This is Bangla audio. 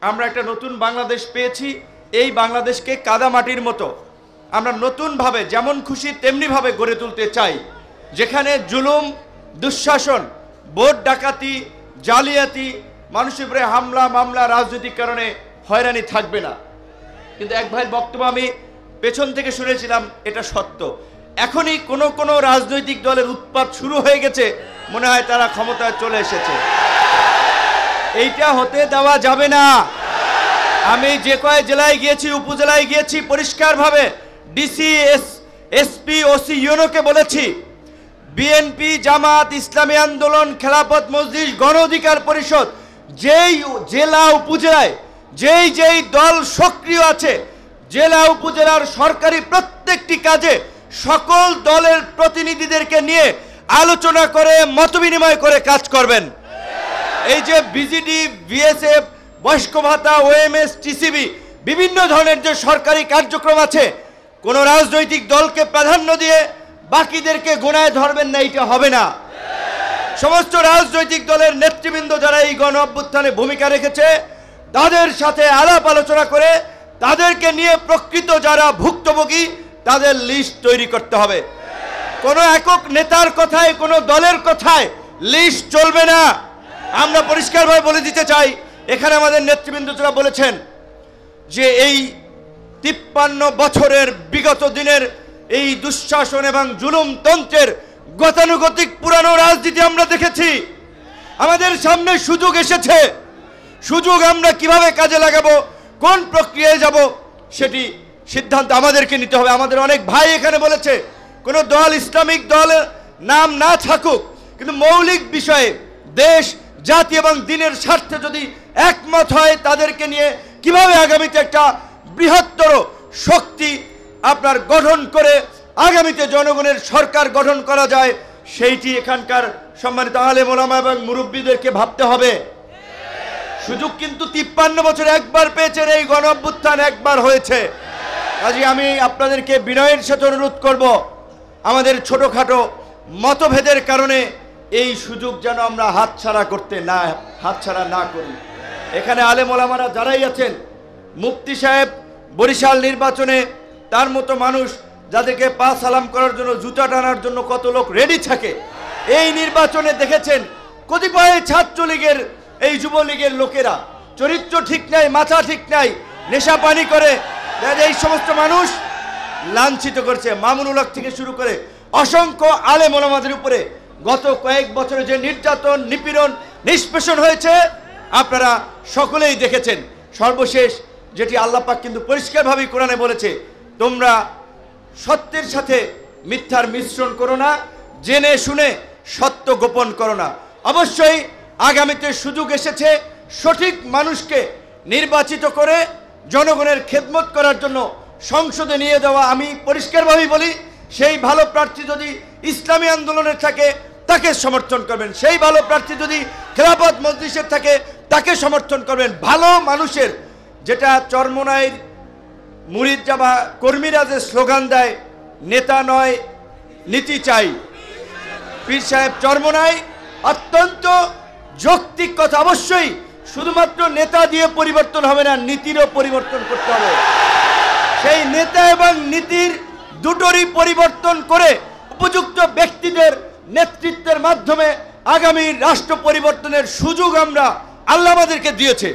আমরা একটা নতুন বাংলাদেশ পেয়েছি। এই বাংলাদেশকে কাদামাটির মতো আমরা নতুনভাবে যেমন খুশি তেমনিভাবে গড়ে তুলতে চাই, যেখানে জুলুম, দুঃশাসন, ভোট ডাকাতি, জালিয়াতি, মানুষের উপরে হামলা মামলা, রাজনৈতিক কারণে হয়রানি থাকবে না। কিন্তু এক ভাইয়ের বক্তব্য আমি পেছন থেকে শুনেছিলাম, এটা সত্য। এখনই কোনো রাজনৈতিক দলের উৎপাত শুরু হয়ে গেছে, মনে হয় তারা ক্ষমতায় চলে এসেছে। এইটা হতে দেওয়া যাবে না। আমি যে কয় জেলায় গিয়েছি, উপজেলায় গিয়েছি, পরিষ্কারভাবে ডিসি, এসপি, ওসি, ইউনোকে বলেছি, বিএনপি, জামাত, ইসলামী আন্দোলন, খেলাফত মজলিস, গণ অধিকার পরিষদ, যেই জেলা উপজেলায় যেই দল সক্রিয় আছে, জেলা উপজেলার সরকারি প্রত্যেকটি কাজে সকল দলের প্রতিনিধিদেরকে নিয়ে আলোচনা করে মতবিনিময় করে কাজ করবেন। এই যে বিজিডি, বিএসএফ, বয়স্ক ভাতা, ওএমএস, টিসিবি, বিভিন্ন ধরনের যে সরকারি কার্যক্রম আছে, কোনো রাজনৈতিক দলকে প্রাধান্য দিয়ে বাকিদেরকে গোনায় ধরবেন না, এটা হবে না। সমস্ত রাজনৈতিক দলের নেতৃবৃন্দ যারা এই গণ অভ্যুত্থানে ভূমিকা রেখেছে, তাদের সাথে আলাপ আলোচনা করে তাদেরকে নিয়ে প্রকৃত যারা ভুক্তভোগী তাদের লিস্ট তৈরি করতে হবে। কোনো একক নেতার কথায়, কোনো দলের কথায় লিস্ট চলবে না। আমরা পরিষ্কারভাবে বলে দিতে চাই, এখানে আমাদের নেতৃবৃন্দ যারা বলেছেন যে এই 53 বছরের বিগত দিনের এই দুঃশাসন এবং জুলুমতন্ত্রের গতানুগতিক পুরানো রাজনীতি আমরা দেখেছি। আমাদের সামনে সুযোগ এসেছে, সুযোগ আমরা কিভাবে কাজে লাগাবো, কোন প্রক্রিয়ায় যাব, সেটি সিদ্ধান্ত আমাদেরকে নিতে হবে। আমাদের অনেক ভাই এখানে বলেছে কোনো দল, ইসলামিক দলের নাম না থাকুক, কিন্তু মৌলিক বিষয়ে দেশ, জাতি এবং দিনের স্বার্থে যদি একমত হয়, তাদেরকে নিয়ে কিভাবে আগামীতে একটা বৃহত্তর শক্তি আপনার গঠন করে আগামীতে জনগণের সরকার গঠন করা যায়, সেইটি এখানকার সম্মানিত আলেম ওলামা এবং মুরব্বীদেরকে ভাবতে হবে। সুযোগ কিন্তু 53 বছরে একবার পেয়েছেন, এই গণ অভ্যুত্থান একবার হয়েছে। কাজে আমি আপনাদেরকে বিনয়ের সাথে অনুরোধ করব, আমাদের ছোটখাটো মতভেদের কারণে এই সুযোগ যেন আমরা হাতছাড়া না করি। এখানে আলেম ওলামারা যারাই আছেন, মুফতি সাহেব বরিশাল নির্বাচনে তার মতো মানুষ যাদেরকে পা সালাম করার জন্য, জুতা টানার জন্য কত লোক রেডি থাকে, এই নির্বাচনে দেখেছেন কতিপয় ছাত্রলীগের, এই যুবলীগের লোকেরা চরিত্র ঠিক নাই, মাথা ঠিক নাই, নেশা পানি করে এই সমস্ত মানুষ লাঞ্ছিত করছে। মামুনুল হক থেকে শুরু করে অসংখ্য আলেম ওলামাদের উপরে গত কয়েক বছরে যে নির্যাতন, নিপীড়ন, নিষ্পেষণ হয়েছে আপনারা সকলেই দেখেছেন। সর্বশেষ যেটি আল্লাহ পাক কিন্তু পরিষ্কারভাবে কোরআনে বলেছে, তোমরা সত্যের সাথে মিথ্যার মিশ্রণ করো না, জেনে শুনে সত্য গোপন করো না। অবশ্যই আগামীতে সুযোগ এসেছে সঠিক মানুষকে নির্বাচিত করে জনগণের খেদমত করার জন্য সংসদে নিয়ে যাওয়া। আমি পরিষ্কারভাবেই বলি, সেই ভালো প্রার্থী যদি ইসলামী আন্দোলনের থাকে তাকে সমর্থন করবেন, সেই ভালো প্রার্থী যদি খেলাফত মজলিসের থাকে তাকে সমর্থন করবেন। ভালো মানুষের, যেটা চরমোনাইর মুরিদরা বা কর্মীরা যে স্লোগান দেয়, নেতা নয় নীতি চাই, পীর সাহেব চরমোনাই অত্যন্ত যৌক্তিক কথা। অবশ্যই শুধুমাত্র নেতা দিয়ে পরিবর্তন হবে না, নীতিরও পরিবর্তন করতে হবে। সেই নেতা এবং নীতির দুটোরই পরিবর্তন করে উপযুক্ত ব্যক্তিদের নেতৃত্বের মাধ্যমে আগামী রাষ্ট্র পরিবর্তনের সুযোগ আমরা আল্লাহ আমাদেরকে দিয়েছে।